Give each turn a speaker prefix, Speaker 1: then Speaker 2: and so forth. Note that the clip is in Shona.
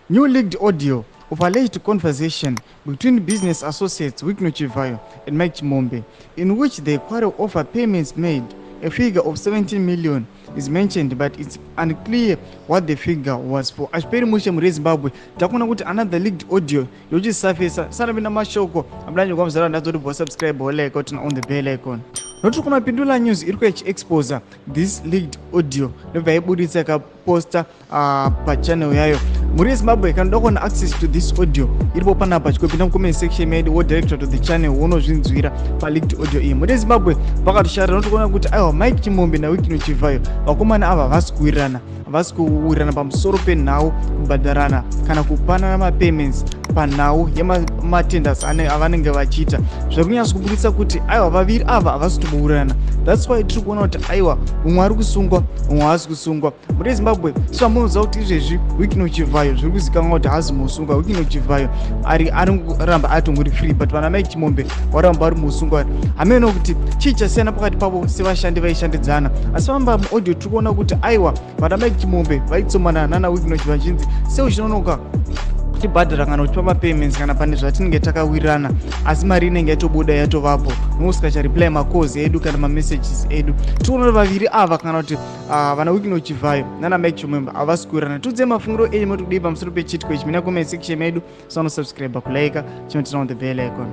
Speaker 1: New leaked audio of alleged conversation between business associates Wikno Chivhayo and Mike Chimombe, in which the quarrel over payments made. A figure of 17 million is mentioned, but it's unclear what the figure was for. Achiperi mushe muri Zimbabwe takuona kuti another leaked audio yochisurface sarapinda mashoko abulanje kwa mzara ndazoti bo subscribe or like out on the bell icon. Noti kuna Pindula News iri kuexpose this leaked audio ndobva yaibuditsa ikaposta pa channel yayo. Muri Zimbabwe kana dokona access to this audio iripo panapa chikopinda mu comment section made wo director to the channel unozvinzwira pa leaked audio iyi. Muri Zimbabwe pakatoshara noti kuona kuti aiwa Mike Chimombe na Wikno Chivhayo vakomana ava havasi kuwirirana pamusoro penhau kubhadharana kana kupanana mapayments panhau yematenders avanenge vachiita zviri kunyatsa kubuditsa kuti aiwa vaviri ava havasi kutombowirirana. That's why tiri kuona kuti aiwa umwe ari kusungwa umwe haasi kusungwa. Muri Zimbabwe svamunoziva kuti izvezvi Wikno Chivhayo zviri kuzikanwa kuti haazi musungwa. Wikno Chivhayo ari kuramba atongori free, but vana Mike Chimombe varamba vari musungwa. Hameno kuti chii chasiyana pakati pavo sevashandi vaishandidzana, asi vamba muaudio tiri kuona kuti aiwa vana Mike Chimombe vaitsomana nana Wikno Chivhayo chinzi seuchinonoka tibhadhara kana uchipa mapayments kana pane zvatinenge takawirirana, asi mari inenge yatobuda yatovapo nousikachareplay makozi edu kana mamessages edu. Tikuona vaviri ava kana kuti vana Wikno Chivhayo nana Mike Chimombe havasi kuwirirana. Tudze mafungiro enyu motokudei pamusoro pechitiko ichi mina comment section medu. Subscribe, kulike, chinotina on the bell icon.